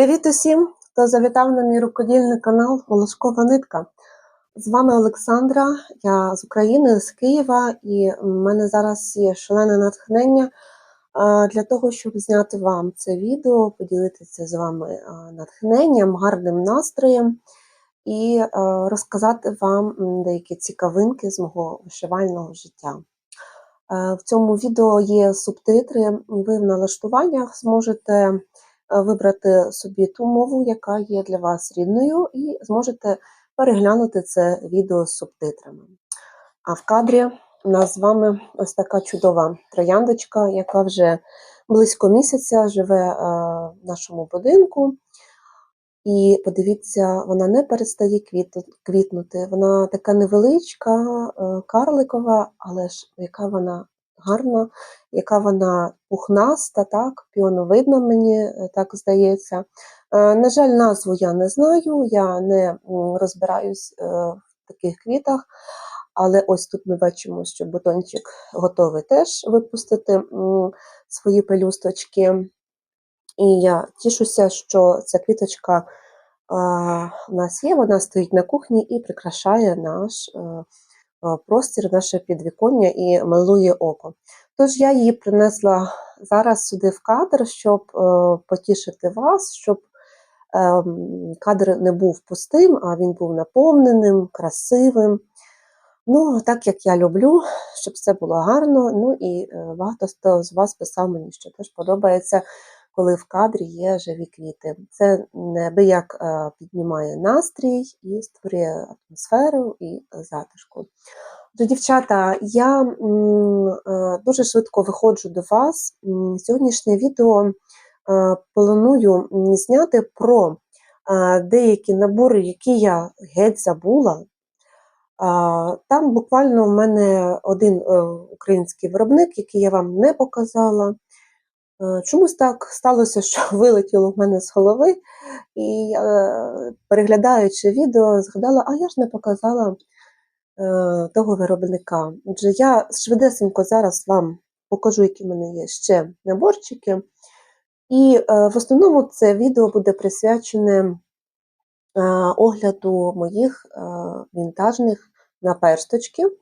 Привіт усім, хто завітав на мій рукодільний канал Волошкова нитка. З вами Олександра, я з України, з Києва, і в мене зараз є шалене натхнення для того, щоб зняти вам це відео, поділитися з вами натхненням, гарним настроєм і розказати вам деякі цікавинки з мого вишивального життя. В цьому відео є субтитри, ви в налаштуваннях зможете вибрати собі ту мову, яка є для вас рідною, і зможете переглянути це відео з субтитрами. А в кадрі у нас з вами ось така чудова трояндочка, яка вже близько місяця живе в нашому будинку. І подивіться, вона не перестає квітнути. Вона така невеличка, карликова, але ж яка вона гарна, яка вона пухнаста, так, піоновидна, мені так здається. На жаль, назву я не знаю, я не розбираюсь в таких квітах, але ось тут ми бачимо, що бутончик готовий теж випустити свої пелюсточки. І я тішуся, що ця квіточка у нас є, вона стоїть на кухні і прикрашає наш простір, наше підвіконня і милує око. Тож я її принесла зараз сюди в кадр, щоб потішити вас, щоб кадр не був пустим, а він був наповненим, красивим. Ну, так як я люблю, щоб все було гарно. Ну і багато хто з вас писав мені, що теж подобається, коли в кадрі є живі квіти. Це неабияк піднімає настрій і створює атмосферу і затишку. Тож, дівчата, я дуже швидко виходжу до вас. Сьогоднішнє відео планую зняти про деякі набори, які я геть забула. Там буквально в мене один український виробник, який я вам не показала. Чомусь так сталося, що вилетіло в мене з голови, і переглядаючи відео, згадала, а я ж не показала того виробника. Отже, я швидесенько зараз вам покажу, які в мене є ще наборчики. І в основному це відео буде присвячене огляду моїх вінтажних наперсточків.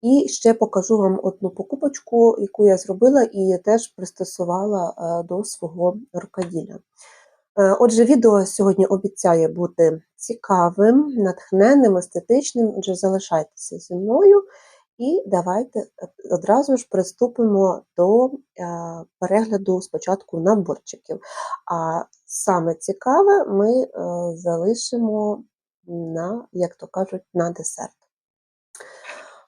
І ще покажу вам одну покупочку, яку я зробила і теж пристосувала до свого рукоділля. Отже, відео сьогодні обіцяє бути цікавим, натхненним, естетичним. Отже, залишайтеся зі мною і давайте одразу ж приступимо до перегляду спочатку наборчиків. А саме цікаве ми залишимо на, як то кажуть, на десерт.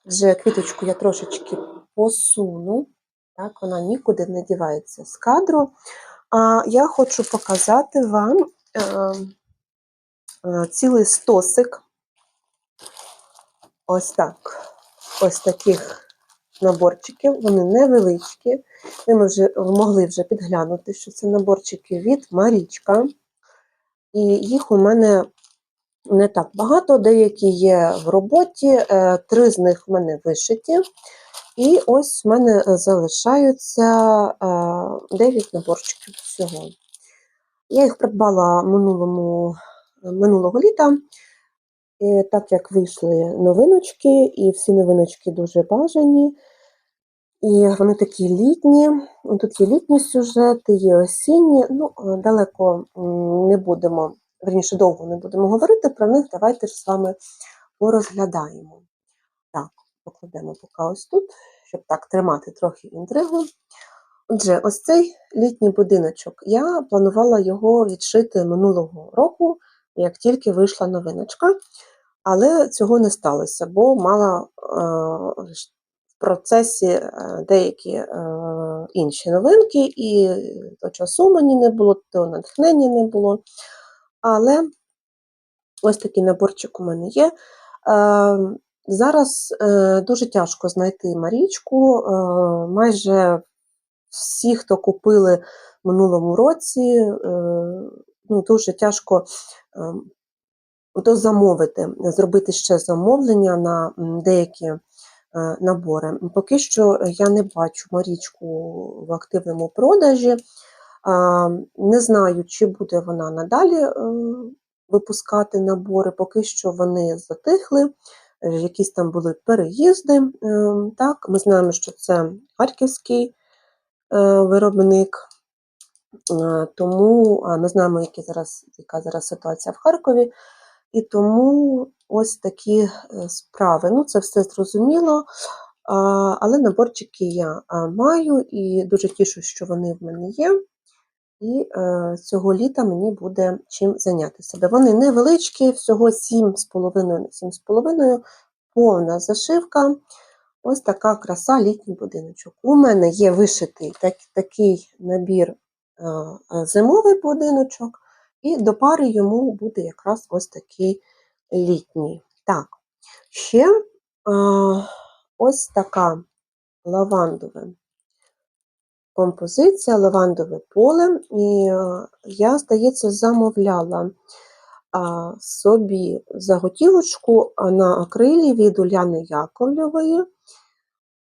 Вже квіточку я трошечки посуну, так, вона нікуди не дівається з кадру. А я хочу показати вам цілий стосик ось таких наборчиків. Вони невеличкі. Ви могли вже підглянути, що це наборчики від Марічка. І їх у мене не так багато, деякі є в роботі, 3 з них в мене вишиті. І ось в мене залишаються 9 наборчиків всього. Я їх придбала минулого літа, і так як вийшли новиночки, і всі новиночки дуже бажані. І вони такі літні, тут є літні сюжети, є осінні, ну, далеко не будемо, верніше, довго не будемо говорити про них, давайте ж з вами порозглядаємо. Так, покладемо поки ось тут, щоб так тримати трохи інтригу. Отже, ось цей літній будиночок, я планувала його відшити минулого року, як тільки вийшла новиночка, але цього не сталося, бо мала в процесі деякі інші новинки, і то часу мені не було, то натхнення не було. Але ось такий наборчик у мене є. Зараз дуже тяжко знайти Марічку. Майже всі, хто купили в минулому році, дуже тяжко замовити, зробити ще замовлення на деякі набори. Поки що я не бачу Марічку в активному продажі, Не знаю, чи буде вона надалі випускати набори, поки що вони затихли, якісь там були переїзди. Так, ми знаємо, що це харківський виробник, тому ми знаємо, яка зараз ситуація в Харкові, і тому ось такі справи. Ну, це все зрозуміло, але наборчики я маю і дуже тішу, що вони в мене є. І цього літа мені буде чим зайнятися. Вони невеличкі, всього 7,5 на 7,5, повна зашивка. Ось така краса, літній будиночок. У мене є вишитий такий набір зимовий будиночок, і до пари йому буде якраз ось такий літній. Так, ще ось така лавандова композиція, лавандове поле. І я, здається, замовляла собі заготівочку на акрилі від Уляни Яковлєвої.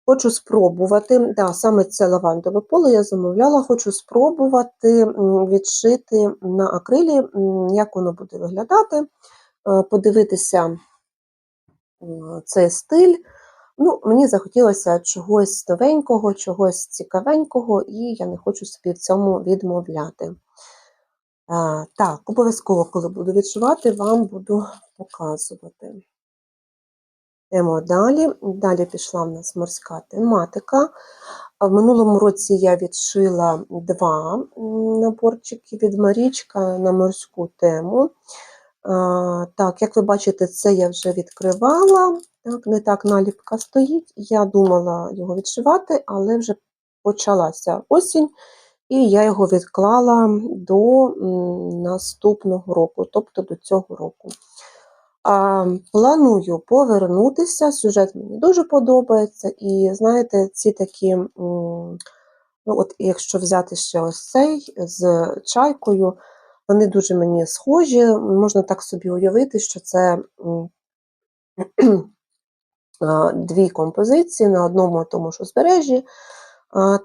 Хочу спробувати, саме це лавандове поле я замовляла, хочу спробувати відшити на акрилі, як воно буде виглядати, подивитися цей стиль. Ну, мені захотілося чогось новенького, чогось цікавенького, і я не хочу собі в цьому відмовляти. Так, обов'язково, коли буду відшивати, вам буду показувати. Йдемо далі. Далі пішла в нас морська тематика. В минулому році я відшила 2 наборчики від Марічка на морську тему. Так, як ви бачите, це я вже відкривала. Так, не так наліпка стоїть. Я думала його відшивати, але вже почалася осінь, і я його відклала до наступного року, тобто до цього року. Планую повернутися, сюжет мені дуже подобається, і знаєте, ці такі, ну от якщо взяти ще ось цей з чайкою, вони дуже мені схожі, можна так собі уявити, що це 2 композиції на одному і тому ж узбережжі.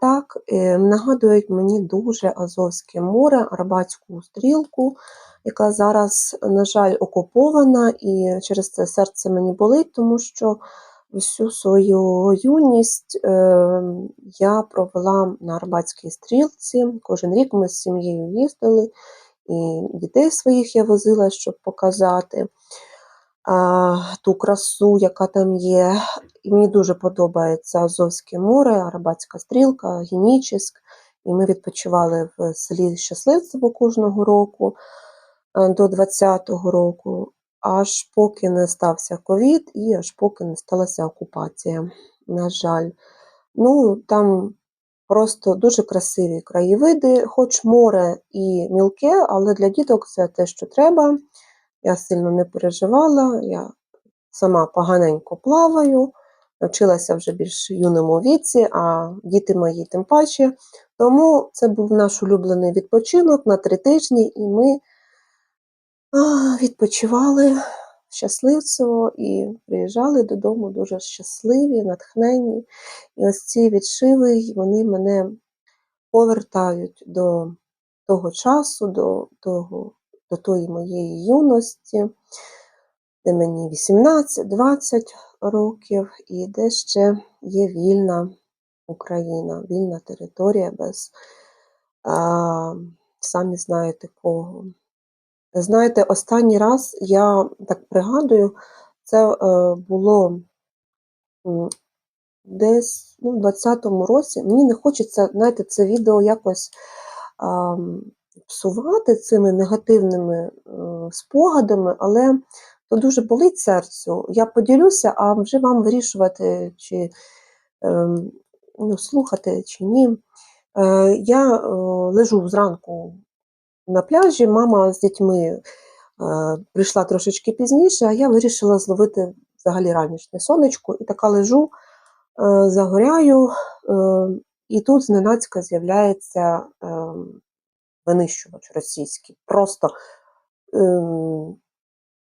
Так, нагадують мені дуже Азовське море, Арабатську стрілку, яка зараз, на жаль, окупована, і через це серце мені болить, тому що всю свою юність я провела на Арабатській стрілці. Кожен рік ми з сім'єю їздили, і дітей своїх я возила, щоб показати ту красу, яка там є. І мені дуже подобається Азовське море, Арабатська стрілка, Генічеськ. І ми відпочивали в селі Щасливцево кожного року до 2020 року, аж поки не стався ковід і аж поки не сталася окупація, на жаль. Ну, там просто дуже красиві краєвиди, хоч море і мілке, але для діток це те, що треба. Я сильно не переживала, я сама поганенько плаваю, навчилася вже більш юному віці, а діти мої тим паче. Тому це був наш улюблений відпочинок на 3 тижні, і ми відпочивали щасливцево і приїжджали додому дуже щасливі, натхненні. І ось ці відшиви, вони мене повертають до того часу, до тої моєї юності, де мені 18-20 років, і де ще є вільна Україна, вільна територія без, самі знаєте кого. Знаєте, останній раз, я так пригадую, це було десь в 2020 році. Мені не хочеться, знаєте, це відео якось псувати цими негативними спогадами, але то дуже болить серцю. Я поділюся, а вже вам вирішувати, чи слухати, чи ні. Я лежу зранку на пляжі, мама з дітьми прийшла трошечки пізніше, а я вирішила зловити взагалі ранішнє сонечко. І така лежу, загоряю, і тут зненацька з'являється винищувач російський. Просто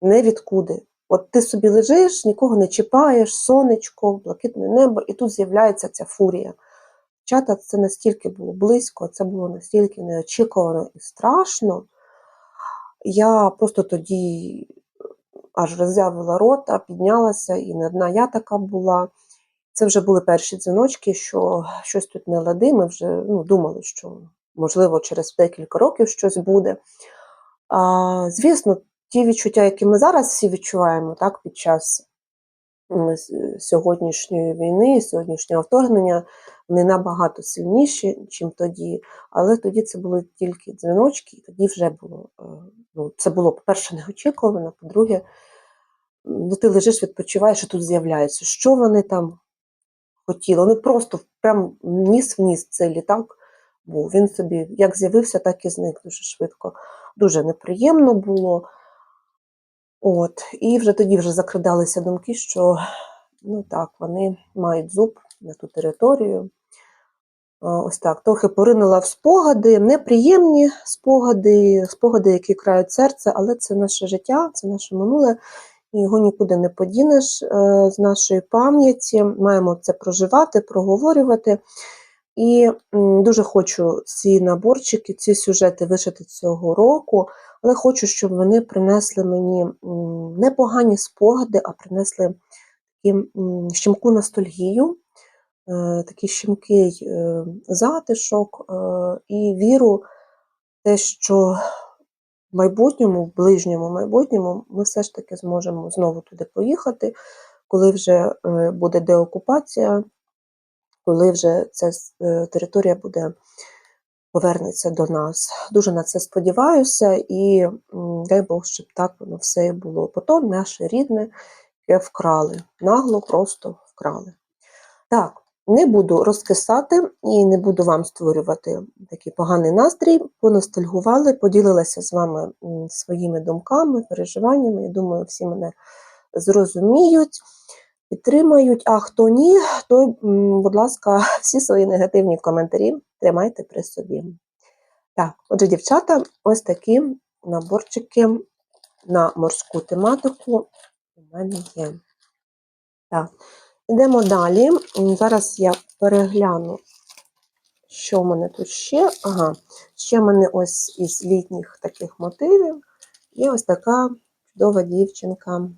невідкуди. От ти собі лежиш, нікого не чіпаєш, сонечко, блакитне небо, і тут з'являється ця фурія. Дівчата, це настільки було близько, це було настільки неочікувано і страшно. Я просто тоді аж роззявила рота, піднялася, і не одна я така була. Це вже були перші дзвіночки, що щось тут не лади. Ми вже думали, що, можливо, через декілька років щось буде. Звісно, ті відчуття, які ми зараз всі відчуваємо, так, під час сьогоднішньої війни, сьогоднішнього вторгнення, вони набагато сильніші, ніж тоді. Але тоді це були тільки дзвіночки, і тоді вже було, це було, по-перше, неочікувано, по-друге, ти лежиш, відпочиваєш, і тут з'являється, що вони там хотіли. Вони просто прям ніс в ніс цей літак був. Він собі як з'явився, так і зник дуже швидко. Дуже неприємно було. І вже тоді закрадалися думки, що вони мають зуб на ту територію. Ось так, трохи поринула в спогади, неприємні спогади, які крають серце, але це наше життя, це наше минуле, і його нікуди не подінеш з нашої пам'яті. Маємо це проживати, проговорювати. І дуже хочу ці наборчики, ці сюжети вишити цього року, але хочу, щоб вони принесли мені не погані спогади, а принесли щемку ностальгію, такий щемкий затишок і віру в те, що в майбутньому, в ближньому майбутньому ми все ж таки зможемо знову туди поїхати, коли вже буде деокупація, коли вже ця територія повернеться до нас. Дуже на це сподіваюся, і дай Бог, щоб так воно все і було. Бо то наше рідне, яке вкрали. Нагло просто вкрали. Так, не буду розкисати і не буду вам створювати такий поганий настрій. Поностальгували, поділилася з вами своїми думками, переживаннями. Я думаю, всі мене зрозуміють, підтримають, а хто ні, той, будь ласка, всі свої негативні коментарі тримайте при собі. Так, отже, дівчата, ось такі наборчики на морську тематику у мене є. Так, йдемо далі. Зараз я перегляну, що в мене тут ще. Ще в мене ось із літніх таких мотивів є ось така чудова дівчинка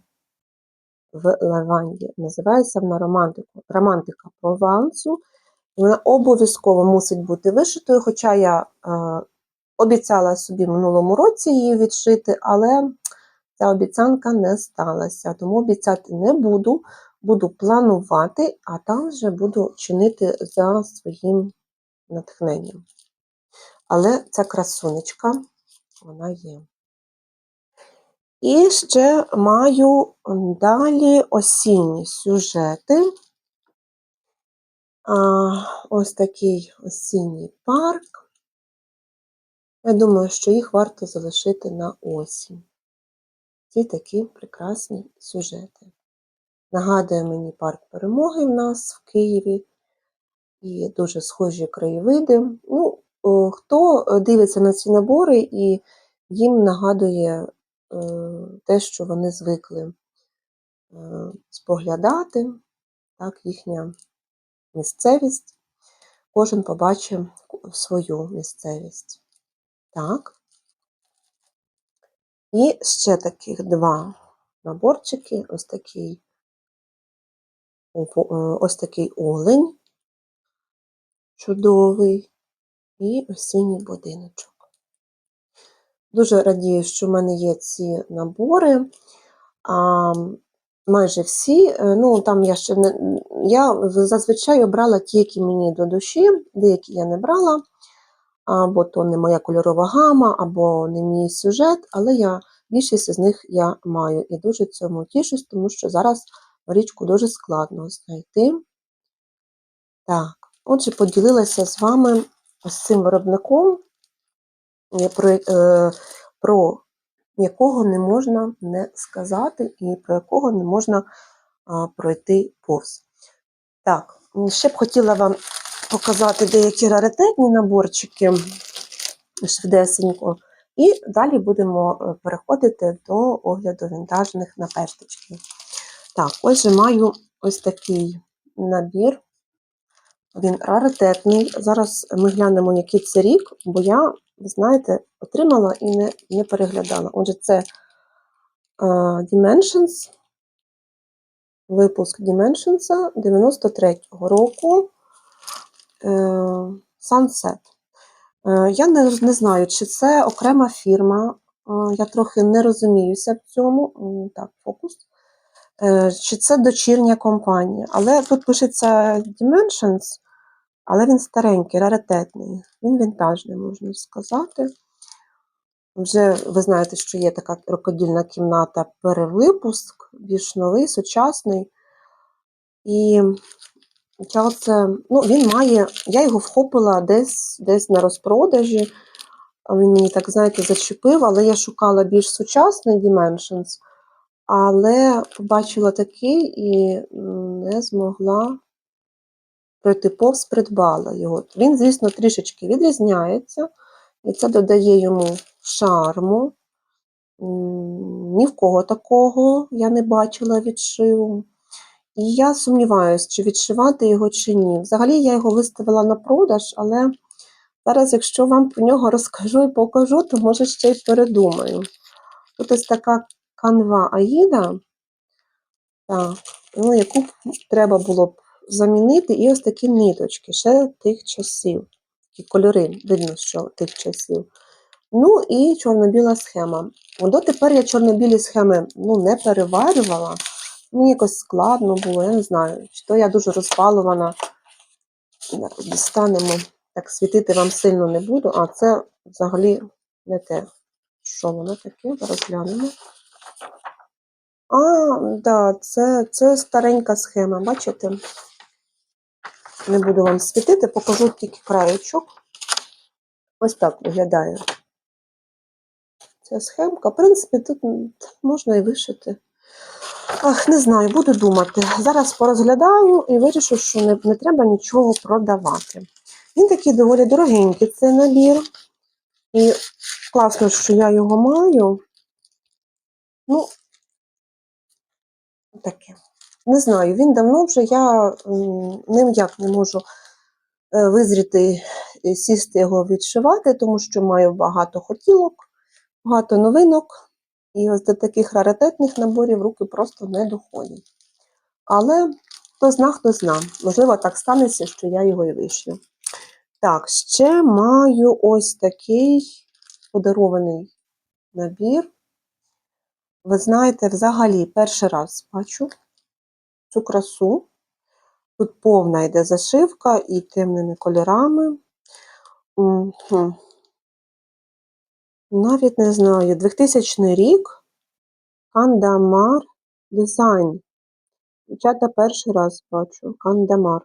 в лаванді. Називається вона романтика Провансу. Вона обов'язково мусить бути вишитою, хоча я обіцяла собі в минулому році її відшити, але ця обіцянка не сталася. Тому обіцяти не буду, буду планувати, а там вже буду чинити за своїм натхненням. Але ця красунечка, вона є. І ще маю далі осінні сюжети. Ось такий осінній парк. Я думаю, що їх варто залишити на осінь. Ці такі прекрасні сюжети. Нагадує мені парк Перемоги в нас в Києві. І дуже схожі краєвиди. Хто дивиться на ці набори, і їм нагадує те, що вони звикли споглядати, так, їхня місцевість. Кожен побачив свою місцевість. Так. І ще таких два наборчики. Ось такий олень чудовий і осінній будиночок. Дуже радію, що в мене є ці набори. Майже всі. Там я зазвичай обрала ті, які мені до душі, деякі я не брала, або то не моя кольорова гама, або не мій сюжет, але більшість із них я маю. І дуже цьому тішусь, тому що зараз річку дуже складно знайти. Так, отже, поділилася з вами ось цим виробником, про якого не можна не сказати і про якого не можна пройти повз. Так, ще б хотіла вам показати деякі раритетні наборчики швидесенько. І далі будемо переходити до огляду вінтажних наперсточків. Так, отже, маю ось такий набір Він раритетний. Зараз ми глянемо, який це рік, бо я, ви знаєте, отримала і не переглядала. Отже, це Dimensions, випуск Dimensions 93-го року, Sunset. Я не знаю, чи це окрема фірма, я трохи не розуміюся в цьому. Так, фокус. Чи це дочірня компанія. Але тут пишеться Dimensions, але він старенький, раритетний. Він вінтажний, можна сказати. Вже ви знаєте, що є така рукодільна кімната перевипуск, більш новий, сучасний. І він має, я його вхопила десь на розпродажі. Він мені так, знаєте, зачепив, але я шукала більш сучасний Dimensions, але побачила такий і не змогла пройти повз, придбала його. Він, звісно, трішечки відрізняється, і це додає йому шарму. Ні в кого такого я не бачила відшиву. І я сумніваюся, чи відшивати його, чи ні. Взагалі, я його виставила на продаж, але зараз, якщо вам про нього розкажу і покажу, то, може, ще й передумаю. Тут ось така канва Аїда, так, яку треба було б замінити, і ось такі ниточки, ще тих часів. Такі кольори, видно, що тих часів. Ну і чорно-біла схема. Дотепер я чорно-білі схеми не переварювала. Мені якось складно було, я не знаю, чи то я дуже розпалювана. Дістанемо, так світити вам сильно не буду, а це взагалі не те. Що воно таке? Зараз глянемо. Да, це старенька схема, бачите? Не буду вам світити, покажу тільки краєчок. Ось так виглядає ця схемка. В принципі, тут можна і вишити. Не знаю, буду думати. Зараз порозглядаю і вирішу, що не треба нічого продавати. Він такий доволі дорогенький, цей набір. І класно, що я його маю. Таке. Не знаю, він давно вже, я ніяк не можу визріти, сісти його відшивати, тому що маю багато хотілок, багато новинок. І ось до таких раритетних наборів руки просто не доходять. Але хто зна. Можливо, так станеться, що я його і вишью. Так, ще маю ось такий подарований набір. Ви знаєте, взагалі, перший раз бачу цю красу. Тут повна йде зашивка і темними кольорами. Навіть не знаю, 2000 рік, Кандамар дизайн. Дівчата, перший раз бачу, Кандамар.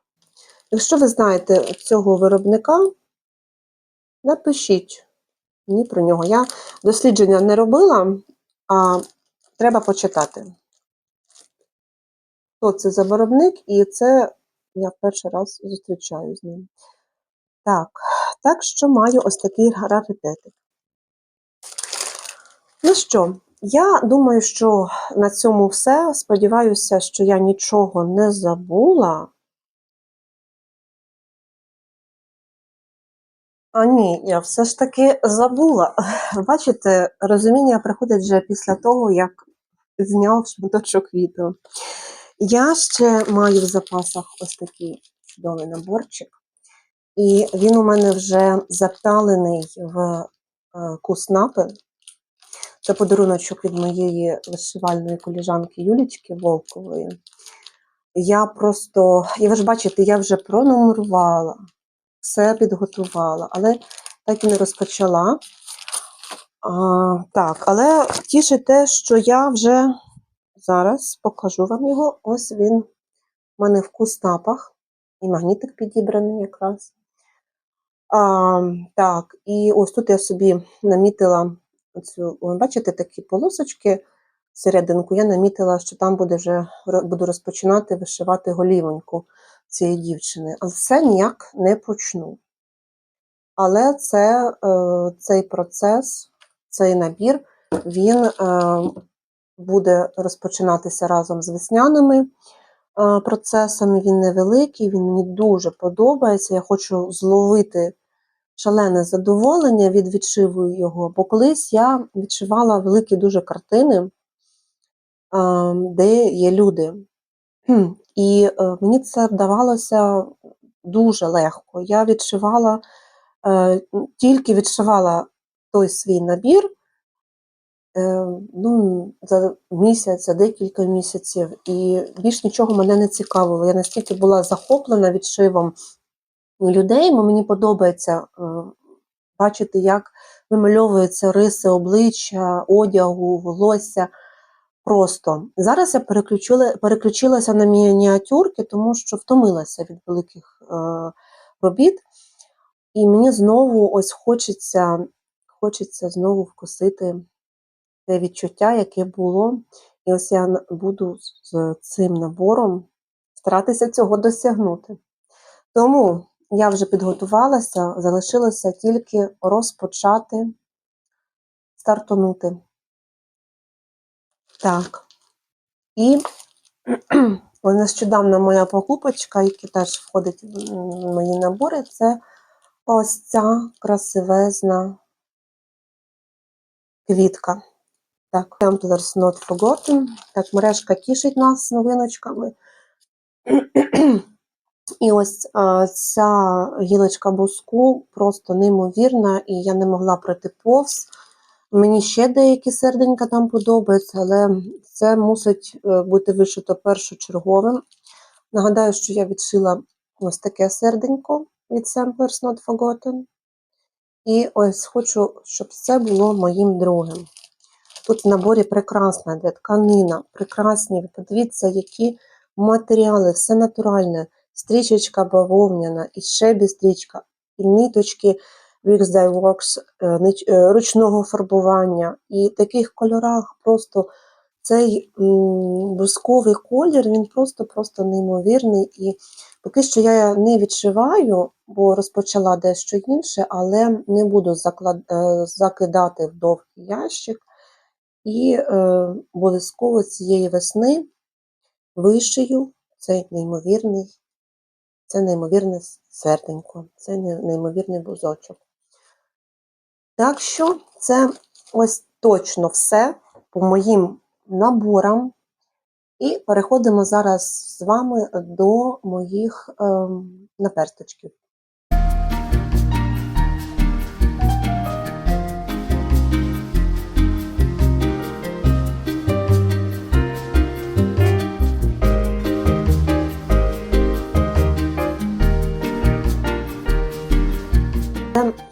Якщо ви знаєте цього виробника, напишіть мені про нього. Я дослідження не робила, а треба почитати. Хто це за виробник, і це я перший раз зустрічаю з ним. Так що маю ось такий раритетик. Ну що, я думаю, що на цьому все. Сподіваюся, що я нічого не забула. Ні, я все ж таки забула. Бачите, розуміння приходить вже після того, як зняв шматочок відео. Я ще маю в запасах ось такий чудовий наборчик. І він у мене вже заталений в куснапи. Це подаруночок від моєї вишивальної колежанки Юлічки Волкової. І ви ж бачите, я вже пронумерувала, все підготувала, але так і не розпочала. Але тішить те, що я вже зараз покажу вам його. Ось він у мене в куснапах. І магнітик підібраний якраз. І ось тут я собі намітила бачите, такі полосочки серединку, я намітила, що там буду розпочинати вишивати голівоньку цієї дівчини. Але це ніяк не почну. Але цей процес, цей набір, він буде розпочинатися разом з весняними. процесом, він невеликий, він мені дуже подобається. Я хочу зловити шалене задоволення від відшиву його, бо колись я відшивала великі дуже картини, де є люди. І мені це вдавалося дуже легко. Я відшивала, тільки відшивала той свій набір, за місяць, за декілька місяців, і більш нічого мене не цікавило. Я настільки була захоплена відшивом людей, бо мені подобається бачити, як вимальовуються риси обличчя, одягу, волосся. Просто. Зараз я переключилася на мініатюрки, тому що втомилася від великих робіт. І мені знову ось хочеться знову вкусити те відчуття, яке було. І ось я буду з цим набором старатися цього досягнути. Тому я вже підготувалася, залишилося тільки розпочати, стартанути. Так. І нещодавно моя покупочка, яка теж входить в мої набори, це ось ця красивезна квітка. Так, Templars Not Forgotten. Так, мережка тішить нас новиночками. І ось ця гілочка буску просто неймовірна, і я не могла пройти повз. Мені ще деякі серденька там подобаються, але це мусить бути вишито першочерговим. Нагадаю, що я відшила ось таке серденько від Samplers Not Forgotten. І ось хочу, щоб це було моїм другим. Тут в наборі прекрасна йде тканина, прекрасні, подивіться, які матеріали, все натуральне. Стрічечка бавовняна, і ще бістрічка, і ниточки Wix Dye Works ручного фарбування. І в таких кольорах просто цей бусковий колір, він просто неймовірний. І поки що я не відшиваю, бо розпочала дещо інше, але не буду закидати в довгий ящик. І обов'язково цієї весни вишию цей неймовірне серденько, цей неймовірний бузочок. Так що це ось точно все по моїм наборам. І переходимо зараз з вами до моїх наперсточків.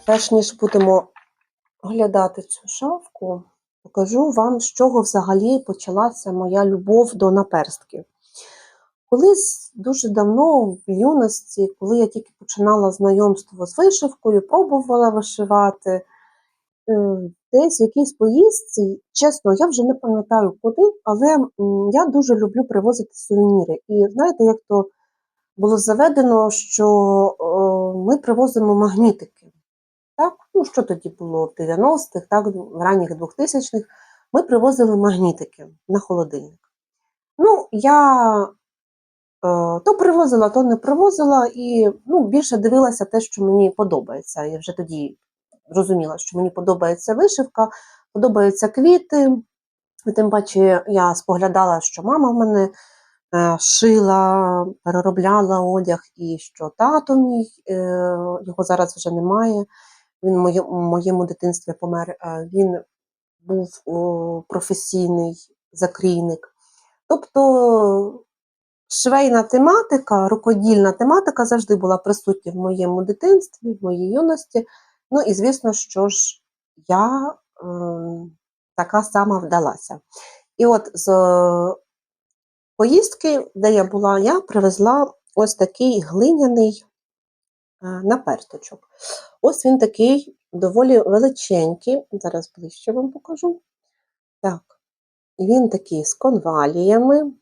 Перш ніж будемо оглядати цю шафку, покажу вам, з чого взагалі почалася моя любов до наперстків. Колись дуже давно, в юності, коли я тільки починала знайомство з вишивкою, пробувала вишивати, десь в якійсь поїздці, чесно, я вже не пам'ятаю куди, але я дуже люблю привозити сувеніри. І знаєте, як то було заведено, що ми привозимо магнітики. Так? Ну, що тоді було в 90-х, так, в ранніх 2000-х, ми привозили магнітики на холодильник. Ну, я то привозила, то не привозила, і більше дивилася те, що мені подобається. Я вже тоді розуміла, що мені подобається вишивка, подобаються квіти. І тим паче я споглядала, що мама в мене шила, переробляла одяг, і що тато мій, його зараз вже немає, він в моєму дитинстві помер, він був професійний закрійник. Тобто швейна тематика, рукодільна тематика завжди була присутня в моєму дитинстві, в моїй юності. Ну і звісно, що ж я така сама вдалася. І от з поїздки, де я була, я привезла ось такий глиняний наперсточок. Ось він такий доволі величенький, зараз ближче вам покажу. Так, він такий з конваліями.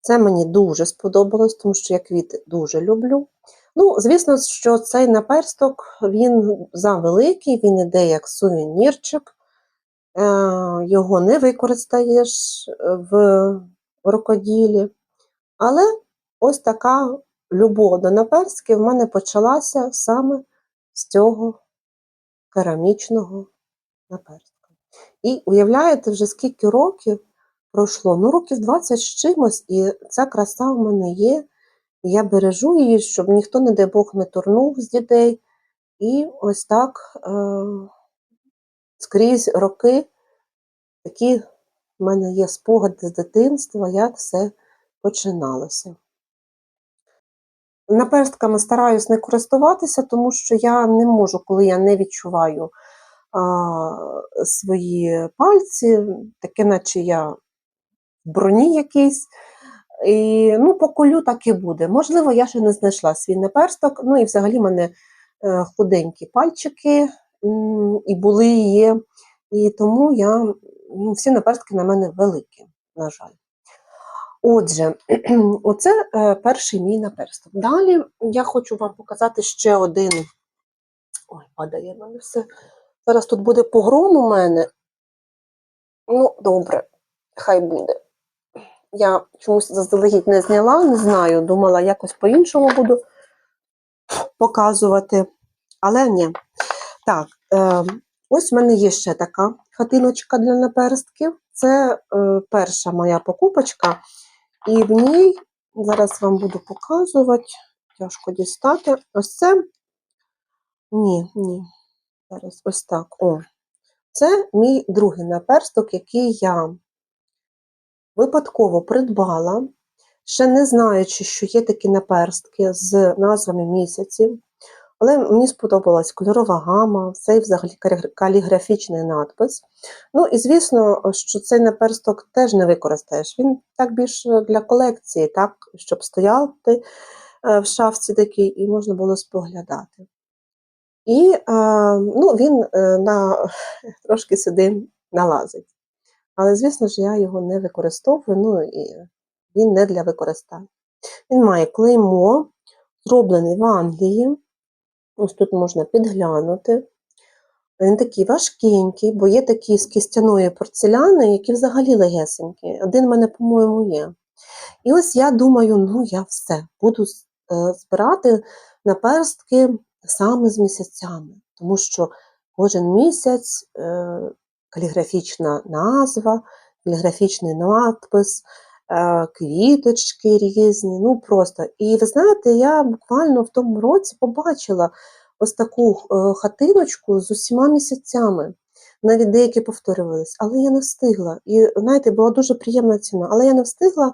Це мені дуже сподобалось, тому що я квіти дуже люблю. Ну, звісно, що цей наперсток, він завеликий, він іде як сувенірчик. Його не використаєш в рукоділі. Але ось така любов до наперстків в мене почалася саме з цього керамічного наперстка. І уявляєте, вже скільки років пройшло? Ну, років 20 з чимось, і ця краса в мене є. І я бережу її, щоб ніхто, не дай Бог, не турнув з дітей. І ось так скрізь роки такі в мене є спогади з дитинства, як все починалося. Наперстками стараюсь не користуватися, тому що я не можу, коли я не відчуваю свої пальці, таке наче я в броні якійсь. І, ну, поколю, так і буде. Можливо, я ще не знайшла свій наперсток, ну і взагалі в мене худенькі пальчики, і були, і є. І тому всі наперстки на мене великі, на жаль. Отже, оце перший мій наперсток. Далі я хочу вам показати ще один. Ой, падає в мене все. Зараз тут буде погром у мене. Ну, добре, хай буде. Я чомусь заздалегідь не зняла, не знаю, думала, якось по-іншому буду показувати. Але ні. Так, ось в мене є ще така хатиночка для наперстків. Це перша моя покупочка. І в ній, зараз вам буду показувати, тяжко дістати. Ось це, ні, зараз ось так, це мій другий наперсток, який я випадково придбала, ще не знаючи, що є такі наперстки з назвами місяців. Але мені сподобалась кольорова гама, цей взагалі каліграфічний надпис. Ну і звісно, що цей наперсток теж не використаєш. Він так більше для колекції, так, щоб стояти в шафці такий і можна було споглядати. І він трошки сюди налазить. Але, звісно ж, я його не використовую, ну і він не для використання. Він має клеймо, зроблений в Англії. Ось тут можна підглянути. Він такий важкенький, бо є такі з кістяної порцеляни, які взагалі легесенькі. Один в мене, по-моєму, є. І ось я думаю, ну я все, буду збирати наперстки саме з місяцями, тому що кожен місяць каліграфічна назва, каліграфічний надпис, квіточки різні, ну просто. І ви знаєте, я буквально в тому році побачила ось таку хатиночку з усіма місяцями. Навіть деякі повторювались, але я не встигла. І, знаєте, була дуже приємна ціна, але я не встигла,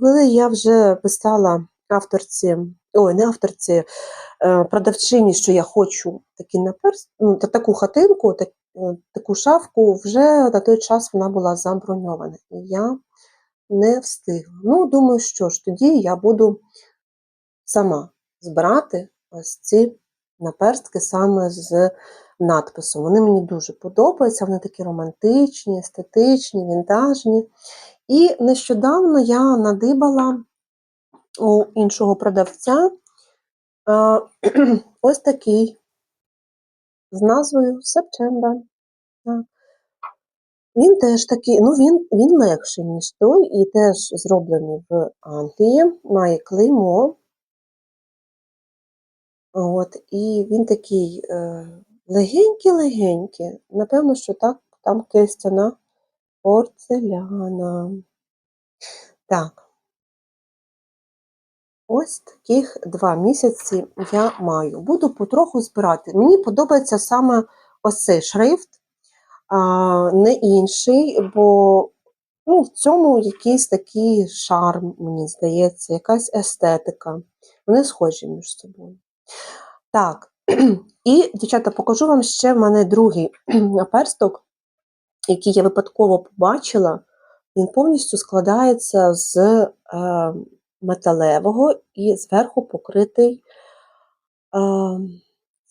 коли я вже писала авторці, не авторці, продавчині, що я хочу такий таку хатинку, таку шафку, вже на той час вона була заброньована. І я не встигла. Ну, думаю, що ж, тоді я буду сама збирати ось ці наперстки саме з надписом. Вони мені дуже подобаються, вони такі романтичні, естетичні, вінтажні. І нещодавно я надибала у іншого продавця ось такий з назвою September. Він теж такий, ну він легший, ніж той, і теж зроблений в Англії, має клеймо. І він такий легенький-легенький. Напевно, що там кистяна порцеляна. Так. Ось таких 2 місяці я маю. Буду потроху збирати. Мені подобається саме ось цей шрифт, не інший, бо в цьому якийсь такий шарм, мені здається, якась естетика. Вони схожі між собою. Так, і, дівчата, покажу вам ще в мене другий наперсток, який я випадково побачила. Він повністю складається з металевого і зверху покритий,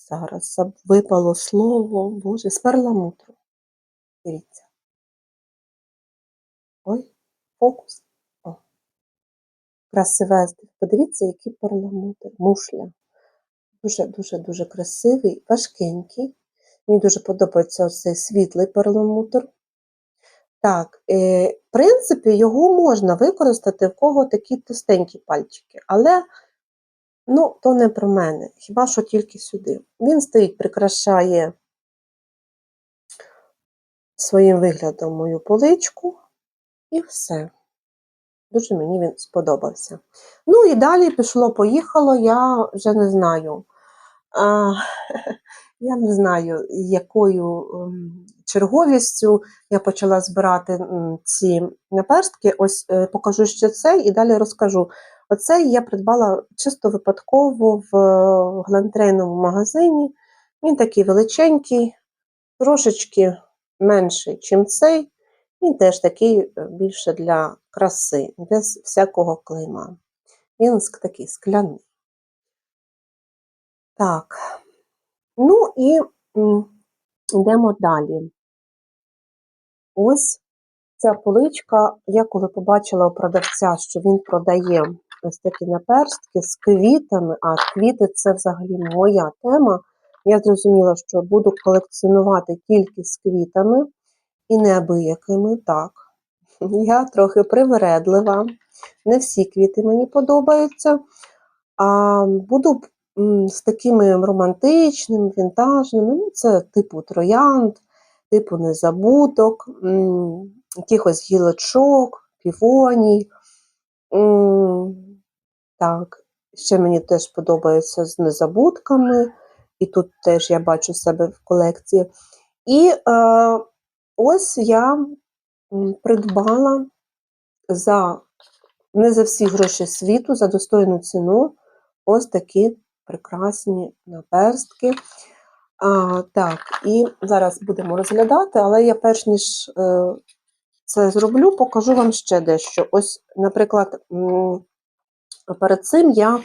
зараз випало слово, боже, з перламутру. Дивіться. Ой, фокус. Красивезний. Подивіться, який перламутр, мушля. Дуже-дуже-дуже красивий, важкенький. Мені дуже подобається цей світлий перламутр. Так, в принципі, його можна використати, в кого такі товстенькі пальчики, але ну, то не про мене, хіба що тільки сюди. Він стоїть, прикрашає своїм виглядом мою поличку і все. Дуже мені він сподобався. Ну і далі пішло-поїхало, я вже не знаю. А, Я не знаю, якою черговістю я почала збирати ці наперстки. Ось покажу ще це і далі розкажу. Оцей я придбала чисто випадково в галантерейному магазині. Він такий величенький, трошечки менший, ніж цей. Він теж такий більше для краси, без всякого клейма. Він такий скляний. Так, ну і йдемо далі. Ось ця поличка, я коли побачила у продавця, що він продає ось такі наперстки з квітами, а квіти це взагалі моя тема, я зрозуміла, що буду колекціонувати тільки з квітами і неабиякими, так. Я трохи привередлива, не всі квіти мені подобаються, а буду з такими романтичними, вінтажними, ну це типу троянд, типу незабудок, якихось гілочок, півоній. Так, ще мені теж подобається з незабудками, і тут теж я бачу себе в колекції. І ось я придбала не за всі гроші світу, за достойну ціну ось такі прекрасні наперстки. Так, і зараз будемо розглядати, але я перш ніж це зроблю, покажу вам ще дещо. Ось, наприклад, перед цим я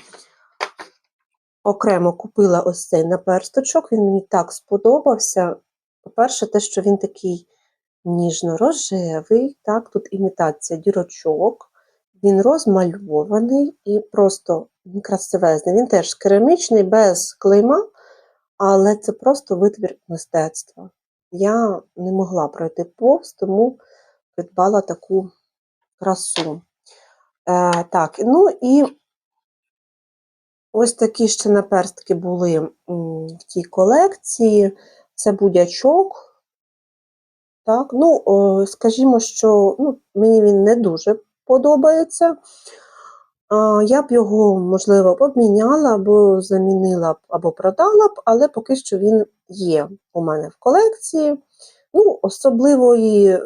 окремо купила ось цей наперсточок, він мені так сподобався. По-перше, те, що він такий ніжно-рожевий, так, тут імітація дірочок, він розмальований і просто красивезний. Він теж керамічний, без клейма, але це просто витвір мистецтва. Я не могла пройти повз, тому придбала таку красу. Так, ну і ось такі ще наперстки були в тій колекції. Це будячок. Так, ну, скажімо, що мені він не дуже подобається. Я б його, можливо, обміняла, або замінила б, або продала б, але поки що він є у мене в колекції. Ну, особливої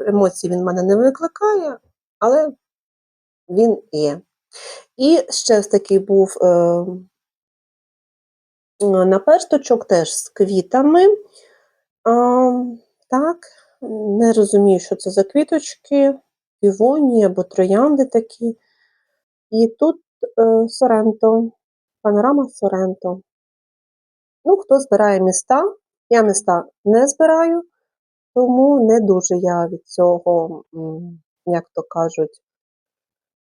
емоції він в мене не викликає, але він є. І ще ось такий був наперсточок теж з квітами. Так, не розумію, що це за квіточки, півонії або троянди такі. І тут Соренто, панорама Соренто. Ну, хто збирає міста? Я міста не збираю, тому не дуже я від цього, як то кажуть,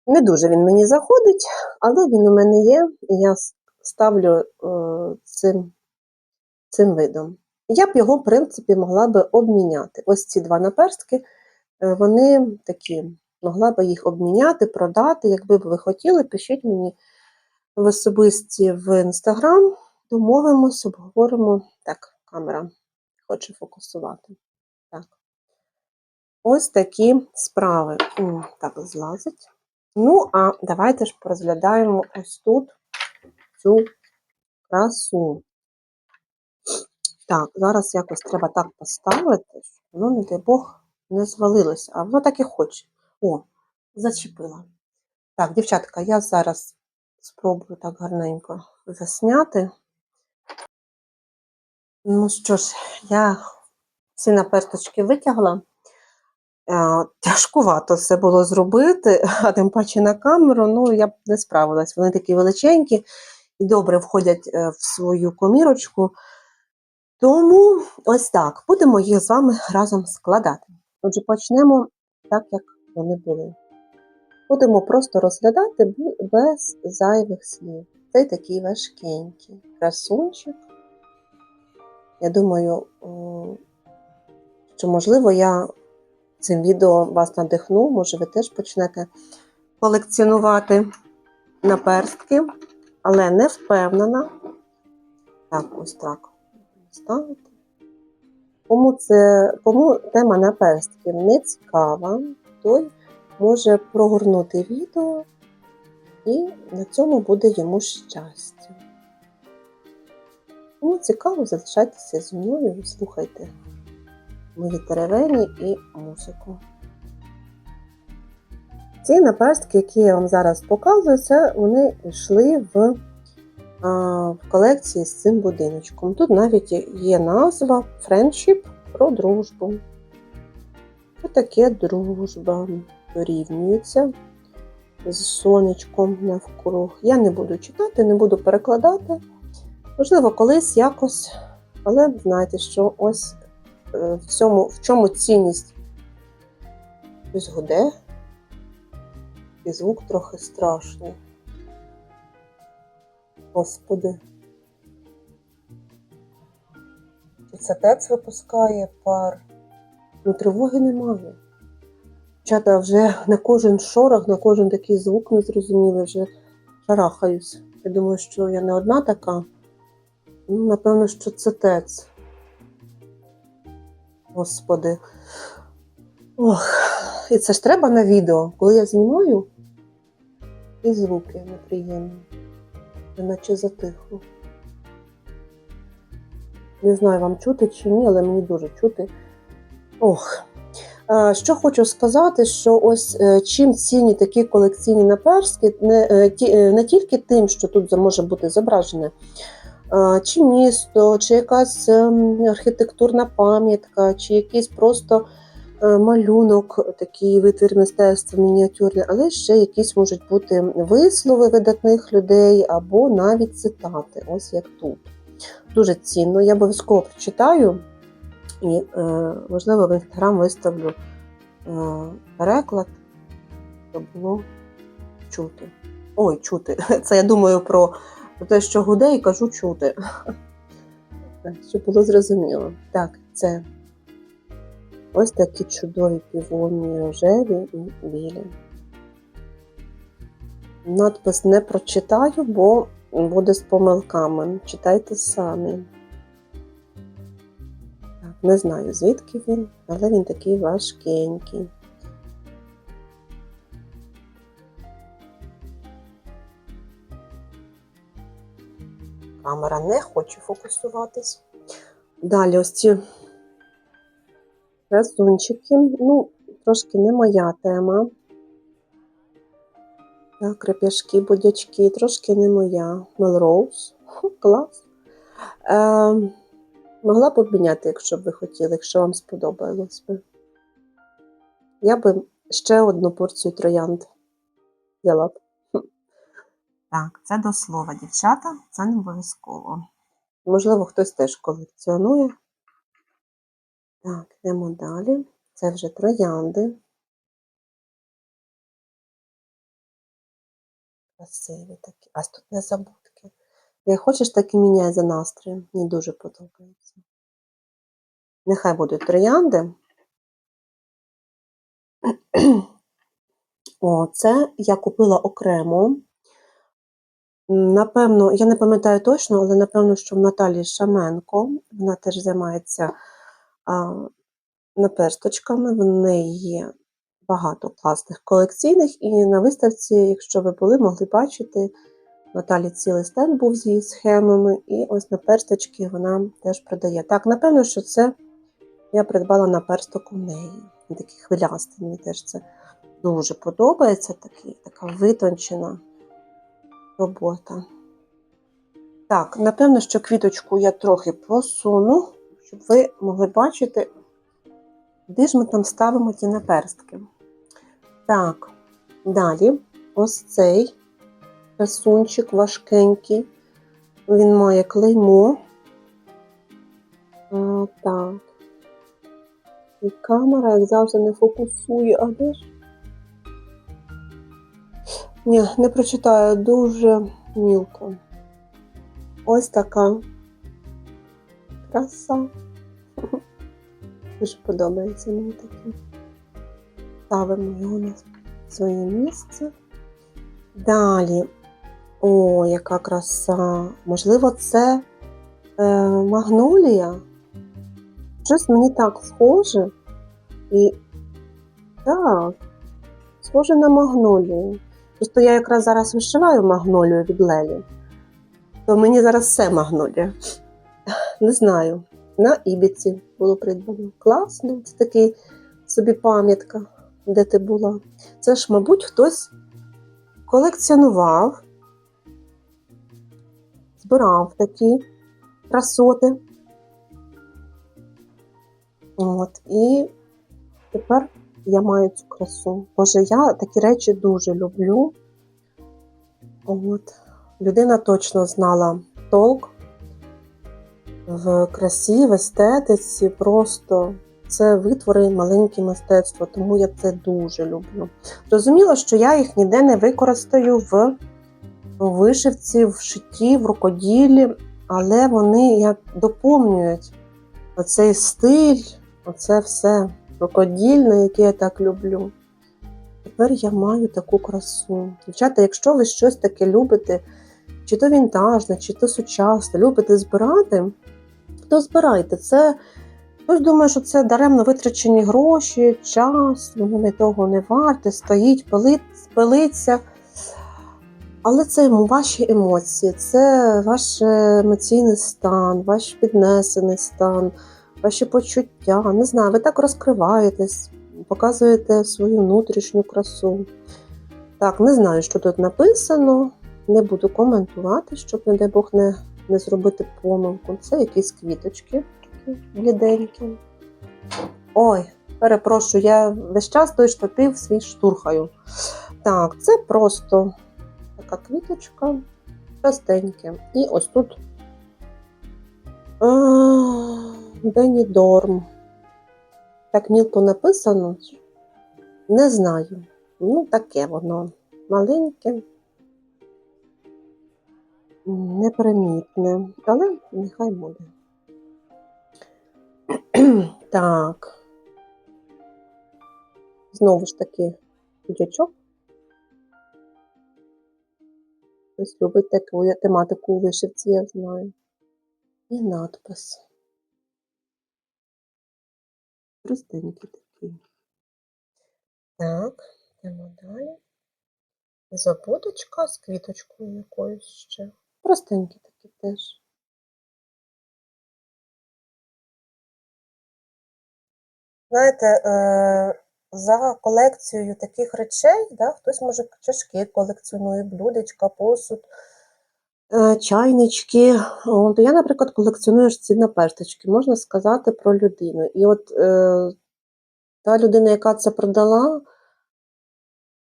не дуже він мені заходить, але він у мене є, і я ставлю цим видом. Я б його, в принципі, могла би обміняти. Ось ці два наперстки, вони такі, могла би їх обміняти, продати. Якби б ви хотіли, пишіть мені в особисті в Інстаграм, домовимось, обговоримо. Так, камера хоче фокусувати. Так. Ось такі справи. Так, злазить. Ну, а давайте ж порозглядаємо ось тут цю красу. Так, зараз якось треба так поставити, щоб воно, не дай Бог, не звалилося. А воно так і хоче. О, зачепила. Так, дівчатка, я зараз спробую так гарненько засняти. Ну що ж, я всі наперсточки витягла. Тяжкувато все було зробити, а тим паче на камеру, ну, я б не справилась. Вони такі величенькі і добре входять в свою комірочку. Тому ось так, будемо їх з вами разом складати. Отже, почнемо так, як вони були. Будемо просто розглядати без зайвих слів. Цей такий важкенький красунчик. Я думаю, що, можливо, я цим відео вас надихну, може ви теж почнете колекціонувати наперстки, але не впевнена. Так, ось так ставити. Кому тема наперстків не цікава, той може прогорнути відео і на цьому буде йому щастя. Кому цікаво, залишайтеся зі мною, слухайте мої теревені і музику. Ці наперстки, які я вам зараз показую, це вони йшли в колекції з цим будиночком. Тут навіть є назва Friendship про дружбу. Що таке дружба? Дорівнюється з сонечком навкруг. Я не буду читати, не буду перекладати. Можливо, колись якось, але знаєте, що ось в чому цінність? Щось гуде, і звук трохи страшний. Господи. Чи це ТЕЦ випускає пар? Ну, тривоги немає. Дівчата, вже на кожен шорох, на кожен такий звук незрозумілий, вже шарахаюсь. Я думаю, що я не одна така. Ну, напевно, що це ТЕЦ. Господи. Ох, і це ж треба на відео. Коли я знімаю, і звуки неприємні. Наче затихло. Не знаю, вам чути чи ні, але мені дуже чути. Ох. Що хочу сказати, що ось чим цінні такі колекційні наперстки, не тільки тим, що тут може бути зображене, чи місто, чи якась архітектурна пам'ятка, чи якийсь просто малюнок, такий витвір мистецтва мініатюрний, але ще якісь можуть бути вислови видатних людей або навіть цитати, ось як тут. Дуже цінно, я обов'язково прочитаю і, можливо, в Інстаграм виставлю переклад, щоб було чути. Ой, чути. Це я думаю про те, що гуде, і кажу чути. Щоб було зрозуміло. Так, це ось такі чудові півоні, рожеві і білі. Надпис не прочитаю, бо буде з помилками. Читайте самі. Так, не знаю, звідки він, але він такий важкенький. Камера не хоче фокусуватись. Далі ось ці красунчики. Ну, трошки не моя тема. Так, крепяшки, будячки, трошки не моя. Мелроуз. Клас. Могла б обміняти, якщо б ви хотіли, якщо вам сподобалось би. Я би ще одну порцію троянд взяла б. Так, це до слова, дівчата, це не обов'язково. Можливо, хтось теж колекціонує. Так, йдемо далі. Це вже троянди. Красиві такі. А тут незабудки. Як хочеш, так і міняй за настроєм. Мені дуже подобається. Нехай будуть троянди. О, це я купила окремо. Напевно, я не пам'ятаю точно, але напевно, що в Наталії Шаменко, вона теж займається наперсточками, в неї є багато класних колекційних, і на виставці, якщо ви були, могли бачити, Наталі цілий стенд був з її схемами, і ось наперсточки вона теж продає. Так, напевно, що це я придбала наперсток у неї. Він такий хвилястий, мені теж це дуже подобається, така витончена робота. Так, напевно, що квіточку я трохи посуну, щоб ви могли бачити, де ж ми там ставимо ті наперстки. Так, далі ось цей красунчик важкенький. Він має клеймо. Так. І камера, як завжди, не фокусує. А де ж? Ні, не прочитаю, дуже мілко. Ось така краса. Дуже подобається мені таке. Ставимо його на своє місце. Далі, о, яка краса! Можливо, це магнолія? Щось мені так схоже. І так, схоже на магнолію. Просто я якраз зараз вишиваю магнолію від Лелі, то мені зараз все магнолія. Не знаю, на Ібіці було придбано. Класно, це такий собі пам'ятка, де ти була. Це ж, мабуть, хтось колекціонував, збирав такі красоти. От, і тепер я маю цю красу. Боже, я такі речі дуже люблю. От. Людина точно знала толк в красі, в естетиці, просто це витвори маленьке мистецтво, тому я це дуже люблю. Зрозуміло, що я їх ніде не використаю в вишивці, в шитті, в рукоділлі, але вони як доповнюють оцей стиль, оце все рукодільне, яке я так люблю. Тепер я маю таку красу. Дівчата, якщо ви щось таке любите, чи то вінтажне, чи то сучасне, любите збирати, то збирайте. Це, хтось думає, що це даремно витрачені гроші, час, воно того не варте, стоїть, пилиться. Але це ваші емоції, це ваш емоційний стан, ваш піднесений стан, ваші почуття. Не знаю, ви так розкриваєтесь, показуєте свою внутрішню красу. Так, не знаю, що тут написано, не буду коментувати, щоб, не дай Бог, не зробити помилку. Це якісь квіточки такі бліденькі. Ой, перепрошую, я весь час той штатив свій штурхаю. Так, це просто така квіточка, простеньке. І ось тут Бенідорм. Так мілко написано, не знаю. Ну, таке воно маленьке, непримітне, але нехай буде. Так. Знову ж таки, дячок. Хтось любить таку тематику у вишивці, я знаю. І надпис. Простенький такий. Так, йдемо далі. Забудочка з квіточкою якоюсь ще. Простенький такий теж. Знаєте, за колекцією таких речей, да, хтось, може, чашки колекціонує, блюдечка, посуд, чайнички. От, я, наприклад, колекціоную ці наперсточки, можна сказати, про людину. І от та людина, яка це продала,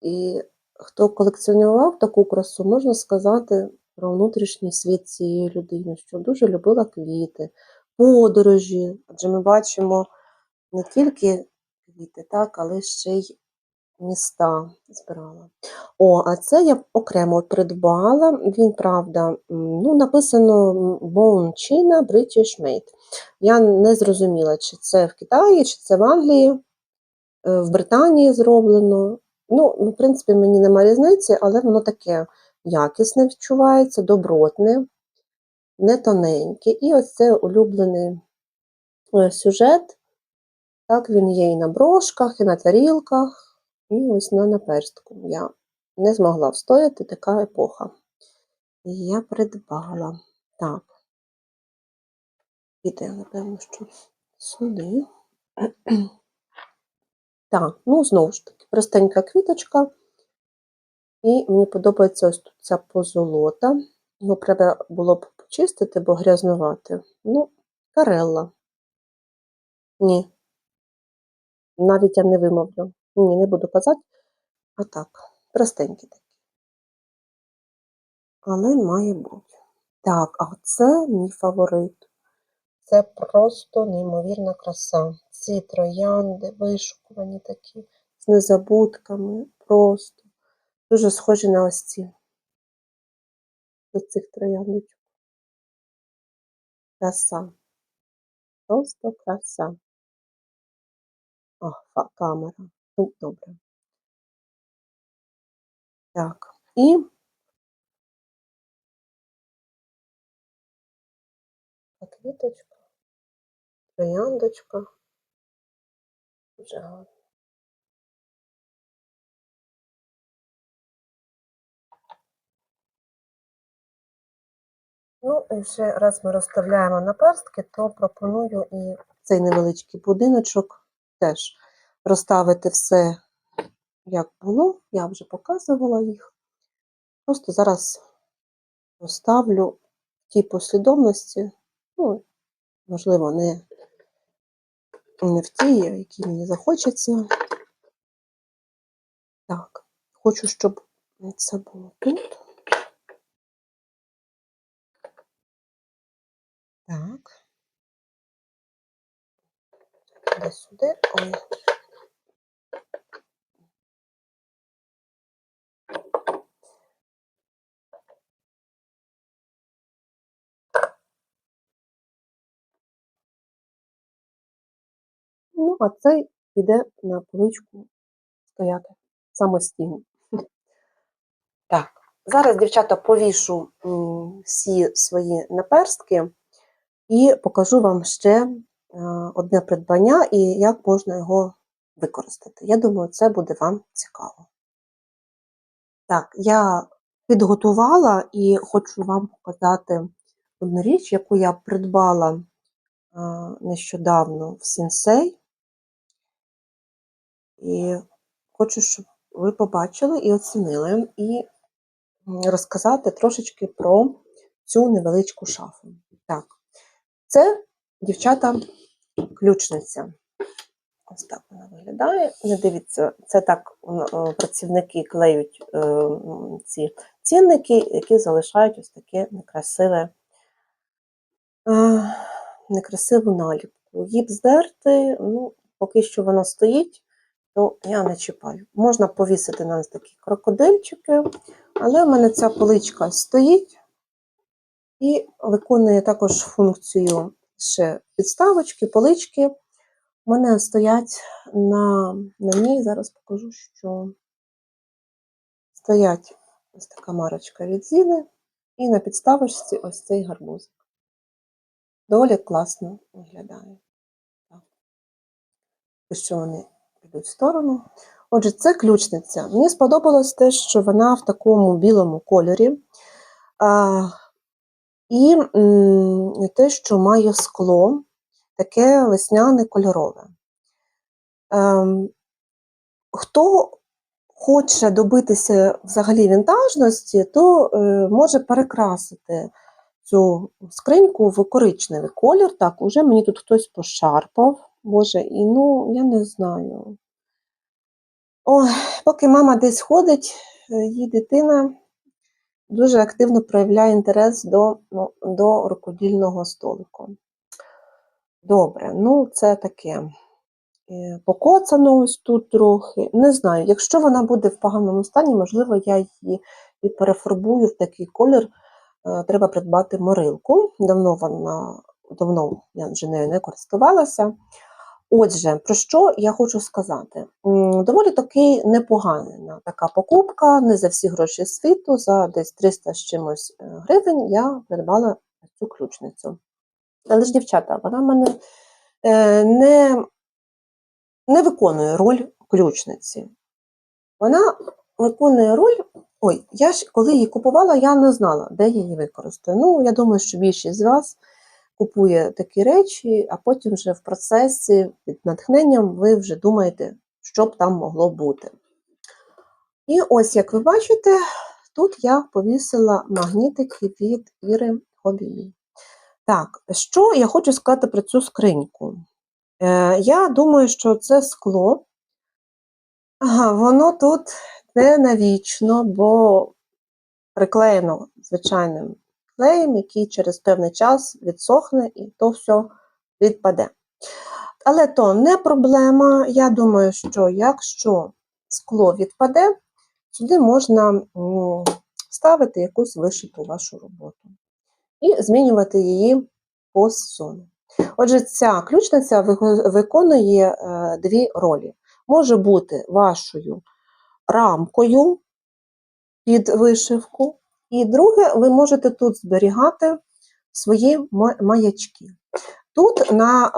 і хто колекціонував таку красу, можна сказати про внутрішній світ цієї людини, що дуже любила квіти, подорожі, адже ми бачимо не тільки квіти, так, але ще й міста збирала. О, а це я окремо придбала. Він, правда, ну, написано Bone China British Made. Я не зрозуміла, чи це в Китаї, чи це в Англії, в Британії зроблено. Ну, в принципі, мені немає різниці, але воно таке якісне відчувається, добротне, не тоненьке. І ось це улюблений сюжет. Так, він є і на брошках, і на тарілках, і ось на наперстку. Я не змогла встояти, така епоха. І я придбала. Так. Піде, напевно, що сюди. Так, ну, знову ж таки, простенька квіточка. І мені подобається ось тут ця позолота. Його треба було б почистити, бо грязнувати. Ну, карелла. Ні. Навіть я не вимовлю. Ні, не буду казати. А так, простенький такий. Але має бути. Так, а це мій фаворит. Це просто неймовірна краса. Ці троянди вишукувані такі, з незабудками, просто. Дуже схожі на ось ці. До цих трояндочок. Краса. Просто краса. О, камера. Ну, добре. Так, і квіточка, трояндочка. Дуже гарно. Ну, і ще раз ми розставляємо наперстки, то пропоную і цей невеличкий будиночок теж розставити все, як було. Я вже показувала їх. Просто зараз розставлю в тій послідовності, ну, можливо, не в тій, якій мені захочеться. Так, хочу, щоб це було тут. Так, десь сюди. Ой. Ну, а цей піде на поличку стояти самостійно. Так, зараз, дівчата, повішу всі свої наперстки і покажу вам ще одне придбання і як можна його використати. Я думаю, це буде вам цікаво. Так, я підготувала і хочу вам показати одну річ, яку я придбала нещодавно в Сінсей. І хочу, щоб ви побачили і оцінили, і розказати трошечки про цю невеличку шафу. Так, це, дівчата, ключниця. Ось так вона виглядає. Не дивіться, це так працівники клеють ці цінники, які залишають ось таке некрасиву наліпку. Її б здерти, ну, поки що вона стоїть, то я не чіпаю. Можна повісити на ось такі крокодильчики, але в мене ця поличка стоїть і виконує також функцію ще підставочки, полички. У мене стоять на ній, зараз покажу, що стоять ось така марочка від Зіни, і на підставочці ось цей гарбузик. Доволі класно виглядає. Так. Що вони підуть в сторону. Отже, це ключниця. Мені сподобалось те, що вона в такому білому кольорі. І те, що має скло, таке весняне кольорове. Хто хоче добитися взагалі вінтажності, то може перекрасити цю скриньку в коричневий колір. Так, уже мені тут хтось пошарпав. Боже, і ну, я не знаю. Ой, поки мама десь ходить, її дитина дуже активно проявляє інтерес до рукодільного столику. Добре, ну це таке. Покоцано ось тут трохи. Не знаю, якщо вона буде в поганому стані, можливо, я її і перефарбую в такий колір. Треба придбати морилку. Давно я вже нею не користувалася. Отже, про що я хочу сказати? Доволі таки непогана така покупка, не за всі гроші світу, за десь 300 з чимось гривень я придбала цю ключницю. Але ж, дівчата, вона в мене не виконує роль ключниці. Вона виконує роль, я ж коли її купувала, я не знала, де її використаю. Ну, я думаю, що більшість з вас купує такі речі, а потім вже в процесі, під натхненням, ви вже думаєте, що б там могло бути. І ось, як ви бачите, тут я повісила магнітики від Іри Хобі. Так, що я хочу сказати про цю скриньку? Я думаю, що це скло, воно тут не навічно, бо приклеєно звичайним клеєм, який через певний час відсохне і то все відпаде. Але то не проблема. Я думаю, що якщо скло відпаде, сюди можна ставити якусь вишиту вашу роботу і змінювати її по сезону. Отже, ця ключниця виконує дві ролі. може бути вашою рамкою під вишивку. І друге, ви можете тут зберігати свої маячки. Тут на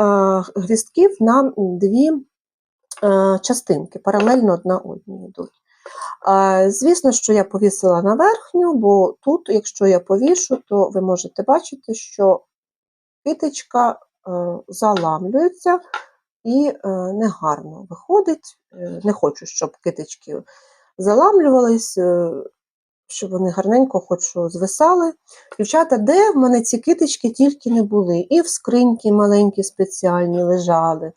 гвістків на дві частинки, паралельно одна одній йдуть. Звісно, що я повісила на верхню, бо тут, якщо я повішу, то ви можете бачити, що китичка заламлюється і негарно виходить. Не хочу, щоб китички заламлювались, щоб вони гарненько хоч звисали. Дівчата, де в мене ці китички тільки не були. І в скриньки маленькі спеціальні лежали,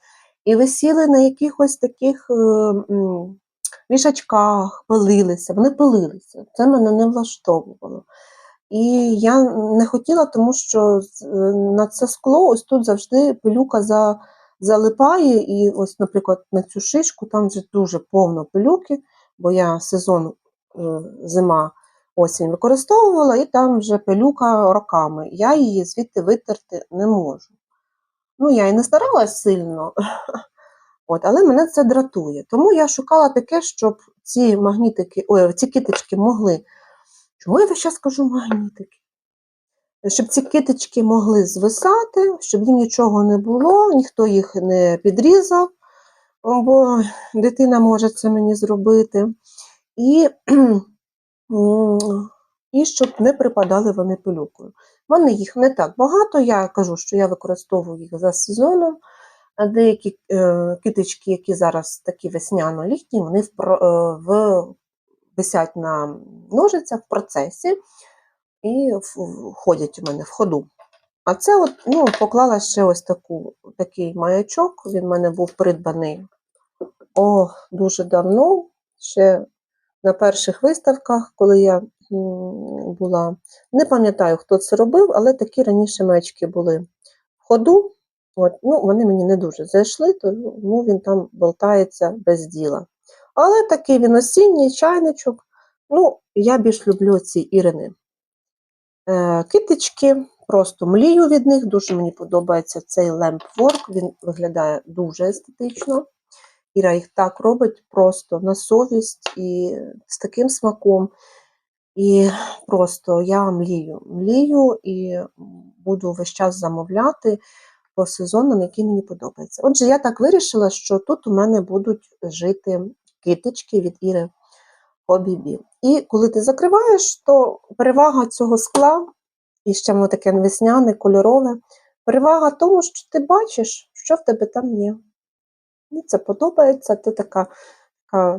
і висіли на якихось таких вішачках, пилилися. Вони пилилися. Це мене не влаштовувало. І я не хотіла, тому що на це скло ось тут завжди пилюка залипає. І ось, наприклад, на цю шишку там вже дуже повно пилюки, бо я сезон зима, осінь використовувала, і там вже пилюка роками. Я її звідти витерти не можу. Ну, я і не старалась сильно, але мене це дратує. Тому я шукала таке, щоб ці магнітики, ці китички могли. Чому я зараз кажу магнітики? Щоб ці китички могли звисати, щоб їм нічого не було, ніхто їх не підрізав, бо дитина може це мені зробити. І щоб не припадали вони пилюкою. В мене їх не так багато, я кажу, що я використовую їх за сезоном. Деякі китички, які зараз такі весняно-літні, вони висять на ножицях в процесі і ходять у мене в ходу. А це поклала ще ось такий маячок, він в мене був придбаний дуже давно, ще на перших виставках, коли я була, не пам'ятаю, хто це робив, але такі раніше маячки були в ходу. Вони мені не дуже зайшли, тому він там болтається без діла. Але такий він осінній чайничок. Я більш люблю ці Ірини китички, просто млію від них, дуже мені подобається цей лемпворк, він виглядає дуже естетично. Іра їх так робить просто на совість і з таким смаком. І просто я млію і буду весь час замовляти по сезонам, які мені подобаються. Отже, я так вирішила, що тут у мене будуть жити китички від Іри Hobby. І коли ти закриваєш, то перевага цього скла, і ще воно таке весняне, кольорове, перевага тому, що ти бачиш, що в тебе там є. Мені це подобається, це така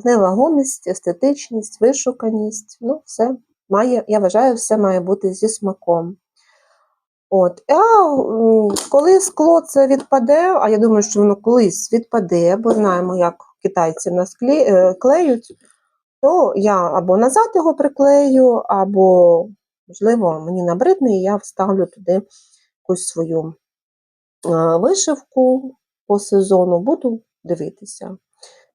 невагомість, естетичність, вишуканість. Все має, я вважаю, все має бути зі смаком. Коли скло це відпаде, а я думаю, що воно колись відпаде, бо знаємо, як китайці нас клеють, то я або назад його приклею, або, можливо, мені набридне, і я вставлю туди якусь свою вишивку по сезону, буду дивитися,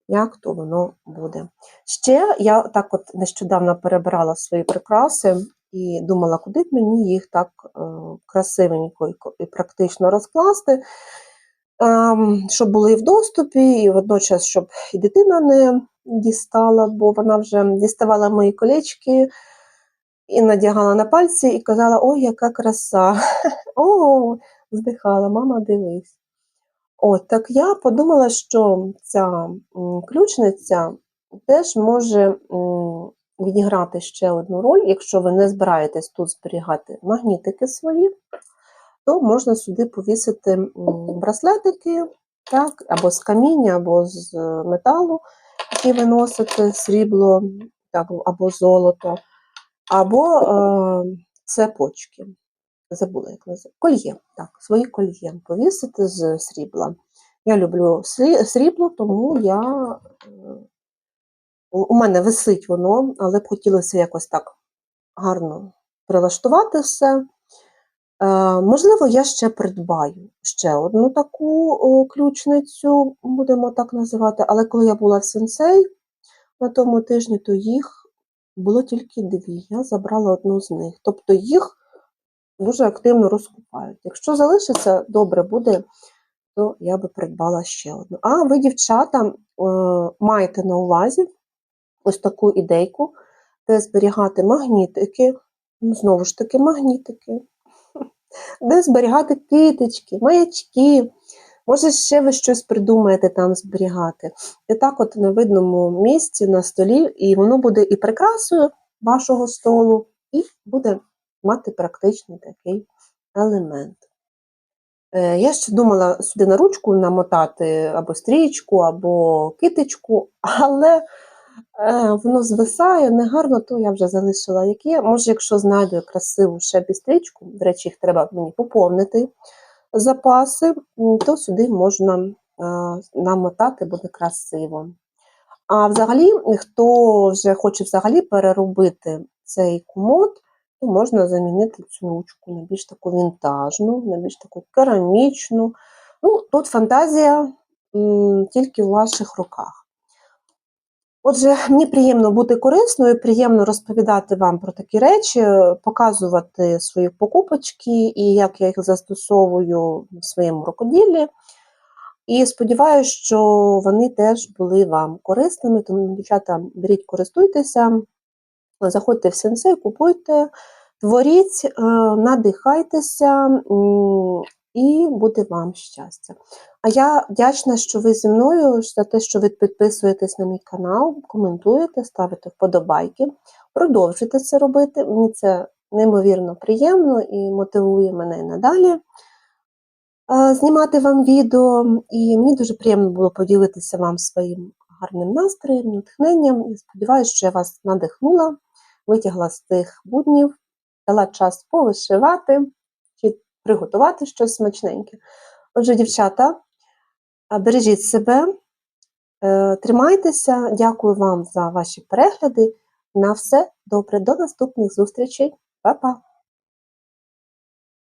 як то воно буде. Ще я так нещодавно перебирала свої прикраси і думала, куди б мені їх так красивенько і практично розкласти, щоб були в доступі, і водночас, щоб і дитина не дістала, бо вона вже діставала мої колечки і надягала на пальці, і казала, ой, яка краса. Здихала, мама, дивись. Так я подумала, що ця ключниця теж може відіграти ще одну роль. Якщо ви не збираєтесь тут зберігати магнітики свої, то можна сюди повісити браслетики, або з каміння, або з металу, які ви носите, срібло, або золото, або цепочки. Забула, як називається. Кольє. Свої кольє повісити з срібла. Я люблю срібло, тому у мене висить воно, але б хотілося якось так гарно прилаштувати все. Можливо, я ще придбаю ще одну таку ключницю, будемо так називати, але коли я була в Сенсей на тому тижні, то їх було тільки дві. Я забрала одну з них. Тобто їх дуже активно розкупають. Якщо залишиться, добре буде, то я би придбала ще одну. А ви, дівчата, маєте на увазі ось таку ідейку, де зберігати магнітики, знову ж таки магнітики, де зберігати китички, маячки. Може, ще ви щось придумаєте там зберігати. І так от на видному місці, на столі, і воно буде і прикрасою вашого столу, і буде мати практичний такий елемент. Я ще думала сюди на ручку намотати або стрічку, або китичку, але воно звисає, негарно, то я вже залишила як є. Може, якщо знайду красиву ще стрічку, до речі, їх треба мені поповнити, запаси, то сюди можна намотати, буде красиво. А взагалі, хто вже хоче взагалі переробити цей комод, то можна замінити цю ручку на більш таку вінтажну, на більш таку керамічну. Ну, тут фантазія тільки в ваших руках. Отже, мені приємно бути корисною, приємно розповідати вам про такі речі, показувати свої покупочки і як я їх застосовую в своєму рукоділлі. І сподіваюся, що вони теж були вам корисними, тому, дівчата, беріть, користуйтеся, заходьте в сенсей, купуйте, творіть, надихайтеся, і буде вам щастя. А я вдячна, що ви зі мною, за те, що ви підписуєтесь на мій канал, коментуєте, ставите вподобайки. Продовжуйте це робити, мені це неймовірно приємно і мотивує мене надалі знімати вам відео. І мені дуже приємно було поділитися вам своїм гарним настроєм, натхненням. І сподіваюся, що я вас надихнула, витягла з тих буднів, дала час повишивати чи приготувати щось смачненьке. Отже, дівчата, бережіть себе, тримайтеся, дякую вам за ваші перегляди. На все добре, до наступних зустрічей. Па-па!